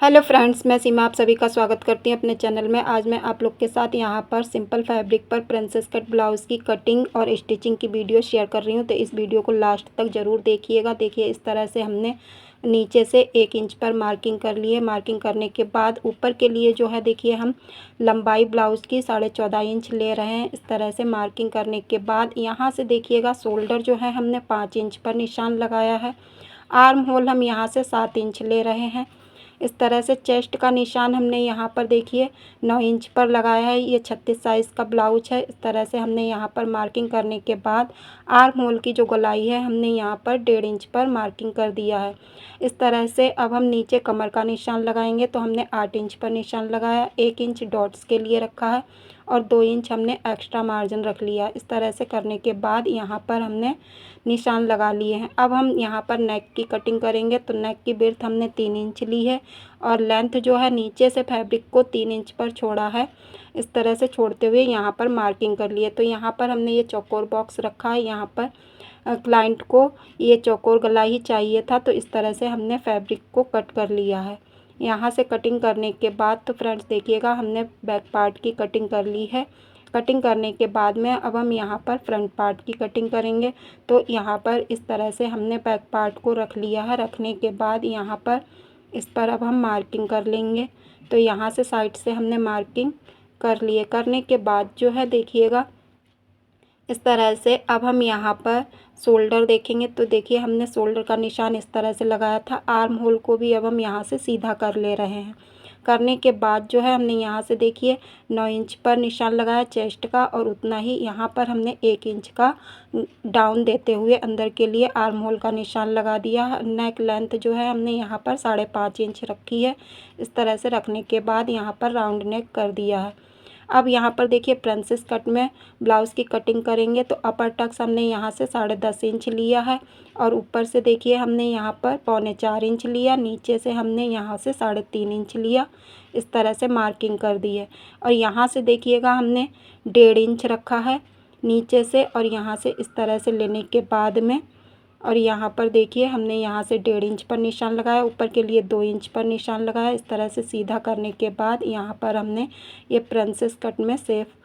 Hello friends, मैं सीमा आप सभी का स्वागत करती हूँ अपने चैनल में। आज मैं आप लोग के साथ यहाँ पर सिंपल फैब्रिक पर प्रिंसेस कट ब्लाउज़ की कटिंग और स्टिचिंग की वीडियो शेयर कर रही हूँ। तो इस वीडियो को लास्ट तक ज़रूर देखिएगा। देखिए, इस तरह से हमने नीचे से 1 इंच पर मार्किंग कर ली है। मार्किंग करने के बाद ऊपर के लिए जो है, देखिए हम लंबाई ब्लाउज़ की 14.5 इंच ले रहे हैं। इस तरह से मार्किंग करने के बाद यहाँ से देखिएगा, शोल्डर जो है हमने 5 इंच पर निशान लगाया है। आर्म होल हम यहाँ से 7 इंच ले रहे हैं। इस तरह से चेस्ट का निशान हमने यहाँ पर देखिए 9 इंच पर लगाया है। ये 36 साइज़ का ब्लाउज है। इस तरह से हमने यहाँ पर मार्किंग करने के बाद आर्म होल की जो गोलाई है हमने यहाँ पर 1.5 इंच पर मार्किंग कर दिया है। इस तरह से अब हम नीचे कमर का निशान लगाएंगे। तो हमने 8 इंच पर निशान लगाया, 1 इंच डॉट्स के लिए रखा है और 2 इंच हमने एक्स्ट्रा मार्जिन रख लिया। इस तरह से करने के बाद यहाँ पर हमने निशान लगा लिए हैं। अब हम यहाँ पर नेक की कटिंग करेंगे। तो नेक की विड्थ हमने 3 इंच ली है और लेंथ जो है नीचे से फैब्रिक को 3 इंच पर छोड़ा है। इस तरह से छोड़ते हुए यहाँ पर मार्किंग कर लिए। तो यहाँ पर हमने ये चौकोर बॉक्स रखा है। यहाँ पर क्लाइंट को ये चौकोर गला ही चाहिए था, तो इस तरह से हमने फैब्रिक को कट कर लिया है। यहाँ से कटिंग करने के बाद तो फ्रेंड्स देखिएगा, हमने बैक पार्ट की कटिंग कर ली है। कटिंग करने के बाद में अब हम यहाँ पर फ्रंट पार्ट की कटिंग करेंगे। तो यहाँ पर इस तरह से हमने बैक पार्ट को रख लिया है। रखने के बाद यहाँ पर इस पर अब हम मार्किंग कर लेंगे। तो यहाँ से साइड से हमने मार्किंग कर लिए। करने के बाद जो है देखिएगा, इस तरह से अब हम यहाँ पर शोल्डर देखेंगे। तो देखिए, हमने शोल्डर का निशान इस तरह से लगाया था। आर्म होल को भी अब हम यहाँ से सीधा कर ले रहे हैं। करने के बाद जो है हमने यहाँ से देखिए 9 इंच पर निशान लगाया चेस्ट का, और उतना ही यहाँ पर हमने 1 इंच का डाउन देते हुए अंदर के लिए आर्म होल का निशान लगा दिया। नेक लेंथ जो है हमने यहाँ पर 5.5 इंच रखी है। इस तरह से रखने के बाद यहाँ पर राउंड नेक कर दिया है। अब यहाँ पर देखिए, प्रिंसेस कट में ब्लाउज़ की कटिंग करेंगे। तो अपर टक्स हमने यहाँ से 10.5 इंच लिया है और ऊपर से देखिए हमने यहाँ पर 3.25 इंच लिया। नीचे से हमने यहाँ से 3.5 इंच लिया। इस तरह से मार्किंग कर दी है। और यहाँ से देखिएगा, हमने 1.5 इंच रखा है नीचे से, और यहाँ से इस तरह से लेने के बाद में, और यहाँ पर देखिए हमने यहाँ से 1.5 इंच पर निशान लगाया, ऊपर के लिए 2 इंच पर निशान लगाया। इस तरह से सीधा करने के बाद यहाँ पर हमने ये प्रिंसेस कट में सेफ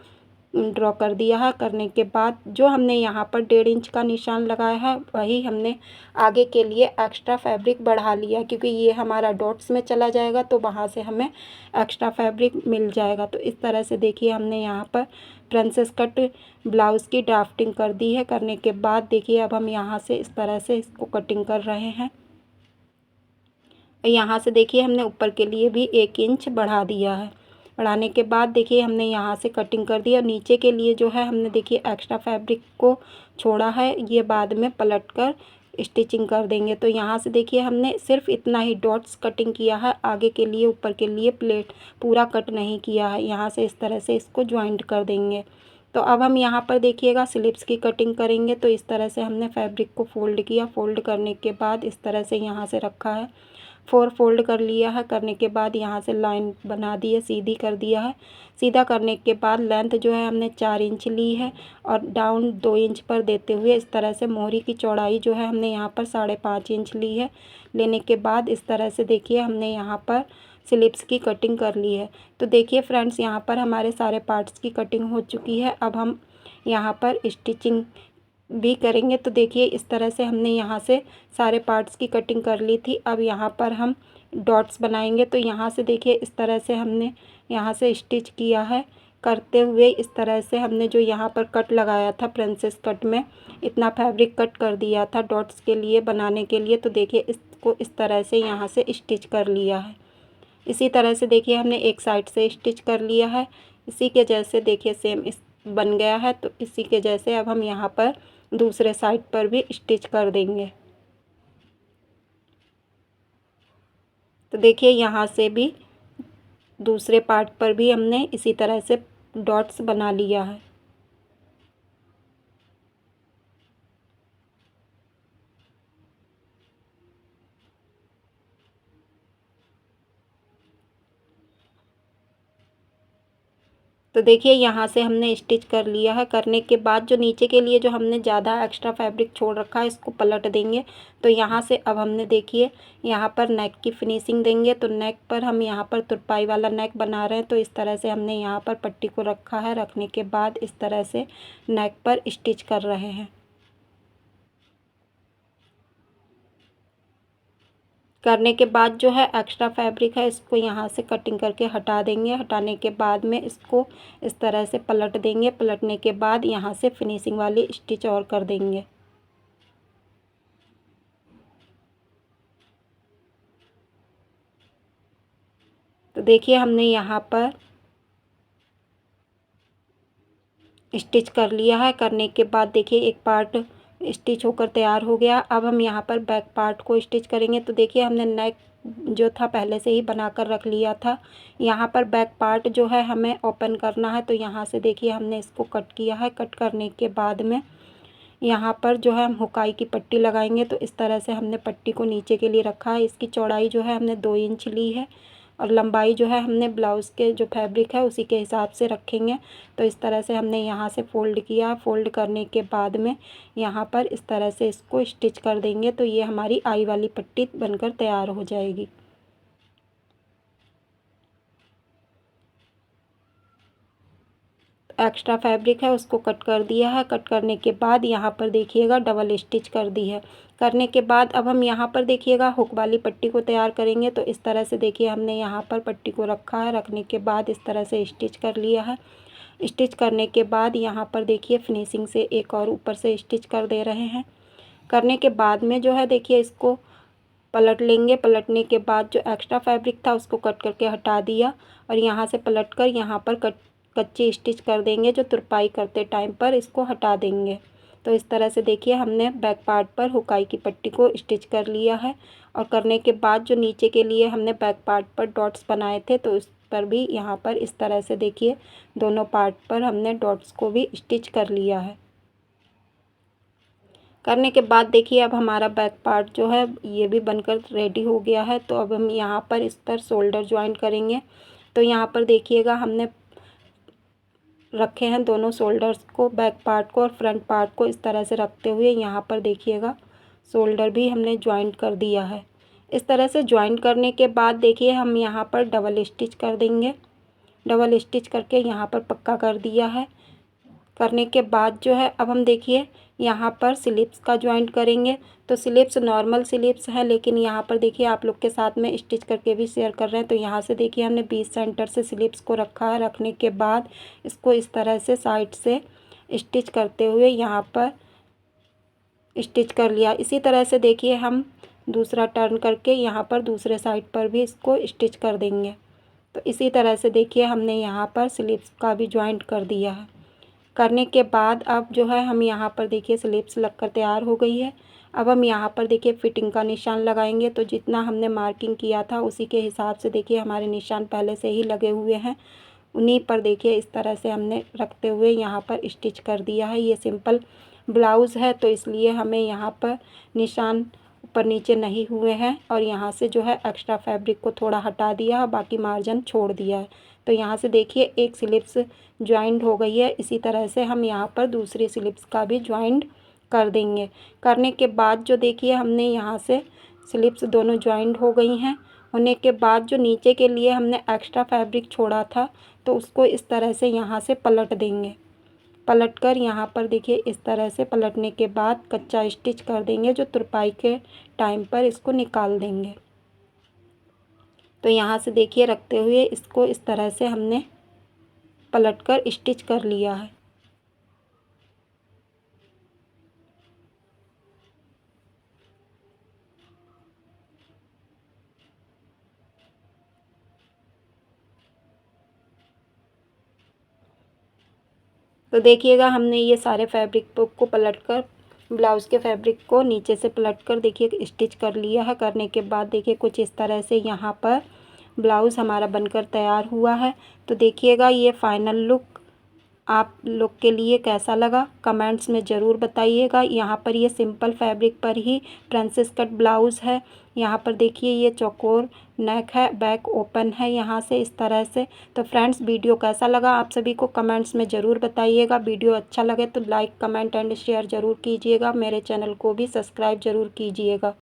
ड्रॉ कर दिया है। करने के बाद जो हमने यहाँ पर 1.5 इंच का निशान लगाया है, वही हमने आगे के लिए एक्स्ट्रा फैब्रिक बढ़ा लिया, क्योंकि ये हमारा डॉट्स में चला जाएगा तो वहाँ से हमें एक्स्ट्रा फैब्रिक मिल जाएगा। तो इस तरह से देखिए, हमने यहाँ पर प्रिंसेस कट ब्लाउज़ की ड्राफ्टिंग कर दी है। करने के बाद देखिए, अब हम यहाँ से इस तरह से इसको कटिंग कर रहे हैं। यहाँ से देखिए, हमने ऊपर के लिए भी 1 इंच बढ़ा दिया है। बढ़ाने के बाद देखिए, हमने यहाँ से कटिंग कर दी, और नीचे के लिए जो है हमने देखिए एक्स्ट्रा फैब्रिक को छोड़ा है। ये बाद में पलट कर स्टिचिंग कर देंगे। तो यहाँ से देखिए, हमने सिर्फ इतना ही डॉट्स कटिंग किया है। आगे के लिए ऊपर के लिए प्लेट पूरा कट नहीं किया है। यहाँ से इस तरह से इसको ज्वाइंट कर देंगे। तो अब हम यहाँ पर देखिएगा स्लिप्स की कटिंग करेंगे। तो इस तरह से हमने फैब्रिक को फोल्ड किया। फोल्ड करने के बाद इस तरह से यहाँ से रखा है, 4 फोल्ड कर लिया है। करने के बाद यहाँ से लाइन बना दी है, सीधी कर दिया है। सीधा करने के बाद लेंथ जो है हमने 4 इंच ली है, और डाउन 2 इंच पर देते हुए इस तरह से मोहरी की चौड़ाई जो है हमने यहाँ पर 5.5 इंच ली है। लेने के बाद इस तरह से देखिए, हमने यहाँ पर स्लिप्स की कटिंग कर ली है। तो देखिए फ्रेंड्स, यहाँ पर हमारे सारे पार्ट्स की कटिंग हो चुकी है। अब हम यहाँ पर स्टिचिंग भी करेंगे। तो देखिए, इस तरह से हमने यहाँ से सारे पार्ट्स की कटिंग कर ली थी। अब यहाँ पर हम डॉट्स बनाएंगे। तो यहाँ से देखिए, इस तरह से हमने यहाँ से स्टिच किया है। करते हुए इस तरह से हमने जो यहाँ पर कट लगाया था प्रिंसेस कट में, इतना फैब्रिक कट कर दिया था डॉट्स के लिए बनाने के लिए। तो देखिए, इसको इस तरह से यहाँ से स्टिच कर लिया है। इसी तरह से देखिए, हमने एक साइड से स्टिच कर लिया है। इसी के जैसे देखिए सेम इस बन गया है। तो इसी के जैसे अब हम यहाँ पर दूसरे साइड पर भी स्टिच कर देंगे। तो देखिए, यहाँ से भी दूसरे पार्ट पर भी हमने इसी तरह से डॉट्स बना लिया है। तो देखिए यहाँ से हमने स्टिच कर लिया है। करने के बाद जो नीचे के लिए जो हमने ज़्यादा एक्स्ट्रा फैब्रिक छोड़ रखा है इसको पलट देंगे। तो यहाँ से अब हमने देखिए यहाँ पर नेक की फिनिशिंग देंगे। तो नेक पर हम यहाँ पर तुरपाई वाला नेक बना रहे हैं, तो इस तरह से हमने यहाँ पर पट्टी को रखा है। रखने के बाद इस तरह से नेक पर स्टिच कर रहे हैं। करने के बाद जो है एक्स्ट्रा फैब्रिक है इसको यहाँ से कटिंग करके हटा देंगे। हटाने के बाद में इसको इस तरह से पलट देंगे। पलटने के बाद यहाँ से फिनिशिंग वाली स्टिच और कर देंगे। तो देखिए हमने यहाँ पर स्टिच कर लिया है। करने के बाद देखिए एक पार्ट स्टिच होकर तैयार हो गया। अब हम यहाँ पर बैक पार्ट को स्टिच करेंगे। तो देखिए हमने नेक जो था पहले से ही बना कर रख लिया था। यहाँ पर बैक पार्ट जो है हमें ओपन करना है। तो यहाँ से देखिए हमने इसको कट किया है। कट करने के बाद में यहाँ पर जो है हम हुकाई की पट्टी लगाएंगे। तो इस तरह से हमने पट्टी को नीचे के लिए रखा है। इसकी चौड़ाई जो है हमने 2 इंच ली है और लंबाई जो है हमने ब्लाउज़ के जो फैब्रिक है उसी के हिसाब से रखेंगे। तो इस तरह से हमने यहाँ से फ़ोल्ड किया। फ़ोल्ड करने के बाद में यहाँ पर इस तरह से इसको स्टिच कर देंगे। तो ये हमारी आई वाली पट्टी बनकर तैयार हो जाएगी। एक्स्ट्रा फैब्रिक है उसको कट कर दिया है। कट करने के बाद यहाँ पर देखिएगा डबल स्टिच कर दी है। करने के बाद अब हम यहाँ पर देखिएगा हुक वाली पट्टी को तैयार करेंगे। तो इस तरह से देखिए हमने यहाँ पर पट्टी को रखा है। रखने के बाद इस तरह से स्टिच कर लिया है। स्टिच करने के बाद यहाँ पर देखिए फिनिशिंग से एक और ऊपर से स्टिच कर दे रहे हैं। करने के बाद में जो है देखिए इसको पलट लेंगे। पलटने के बाद जो एक्स्ट्रा फैब्रिक था उसको कट करके हटा दिया और यहाँ से पलट कर यहाँ पर कच्ची स्टिच कर देंगे। जो तुरपाई करते टाइम पर इसको हटा देंगे। तो इस तरह से देखिए हमने बैक पार्ट पर हुकाई की पट्टी को स्टिच कर लिया है। और करने के बाद जो नीचे के लिए हमने बैक पार्ट पर डॉट्स बनाए थे तो उस पर भी यहाँ पर इस तरह से देखिए दोनों पार्ट पर हमने डॉट्स को भी स्टिच कर लिया है। करने के बाद देखिए अब हमारा बैक पार्ट जो है ये भी बनकर रेडी हो गया है। तो अब हम यहाँ पर इस पर शोल्डर ज्वाइंट करेंगे। तो यहाँ पर देखिएगा हमने रखे हैं दोनों शोल्डर्स को, बैक पार्ट को और फ्रंट पार्ट को इस तरह से रखते हुए यहाँ पर देखिएगा शोल्डर भी हमने ज्वाइंट कर दिया है। इस तरह से ज्वाइंट करने के बाद देखिए हम यहाँ पर डबल स्टिच कर देंगे। डबल स्टिच करके यहाँ पर पक्का कर दिया है। करने के बाद जो है अब हम देखिए यहाँ पर स्लिप्स का ज्वाइंट करेंगे। तो स्लिप्स नॉर्मल स्लिप्स है, लेकिन यहाँ पर देखिए आप लोग के साथ में स्टिच करके भी शेयर कर रहे हैं। तो यहाँ से देखिए हमने 20 सेंटर से स्लिप्स को रखा है। रखने के बाद इसको इस तरह से साइड से स्टिच करते हुए यहाँ पर स्टिच कर लिया। इसी तरह से देखिए हम दूसरा टर्न करके यहाँ पर दूसरे साइड पर भी इसको स्टिच कर देंगे। तो इसी तरह से देखिए हमने यहाँ पर स्लिप्स का भी ज्वाइंट कर दिया है। करने के बाद अब जो है हम यहाँ पर देखिए स्लिप्स लगकर तैयार हो गई है। अब हम यहाँ पर देखिए फिटिंग का निशान लगाएंगे। तो जितना हमने मार्किंग किया था उसी के हिसाब से देखिए हमारे निशान पहले से ही लगे हुए हैं। उन्हीं पर देखिए इस तरह से हमने रखते हुए यहाँ पर स्टिच कर दिया है। ये सिंपल ब्लाउज़ है तो इसलिए हमें यहाँ पर निशान ऊपर नीचे नहीं हुए हैं। और यहाँ से जो है एक्स्ट्रा फैब्रिक को थोड़ा हटा दिया और बाकी मार्जिन छोड़ दिया है। तो यहाँ से देखिए एक स्लिप्स ज्वाइंट हो गई है। इसी तरह से हम यहाँ पर दूसरी स्लिप्स का भी ज्वाइंट कर देंगे। करने के बाद जो देखिए हमने यहाँ से स्लिप्स दोनों ज्वाइंट हो गई हैं। होने के बाद जो नीचे के लिए हमने एक्स्ट्रा फैब्रिक छोड़ा था तो उसको इस तरह से यहाँ से पलट देंगे। पलट कर यहाँ पर देखिए इस तरह से पलटने के बाद कच्चा स्टिच कर देंगे। जो तुरपाई के टाइम पर इसको निकाल देंगे। तो यहाँ से देखिए रखते हुए इसको इस तरह से हमने पलटकर स्टिच कर लिया है। तो देखिएगा हमने ये सारे फैब्रिक को पलटकर ब्लाउज़ के फैब्रिक को नीचे से पलटकर देखिए स्टिच कर लिया है। करने के बाद देखिए कुछ इस तरह से यहाँ पर ब्लाउज़ हमारा बनकर तैयार हुआ है। तो देखिएगा ये फाइनल लुक आप लोग के लिए कैसा लगा कमेंट्स में ज़रूर बताइएगा। यहाँ पर ये सिंपल फैब्रिक पर ही प्रिंसेस कट ब्लाउज़ है। यहाँ पर देखिए ये चौकोर नेक है, बैक ओपन है यहाँ से इस तरह से। तो फ्रेंड्स वीडियो कैसा लगा आप सभी को कमेंट्स में ज़रूर बताइएगा। वीडियो अच्छा लगे तो लाइक कमेंट एंड शेयर ज़रूर कीजिएगा। मेरे चैनल को भी सब्सक्राइब ज़रूर कीजिएगा।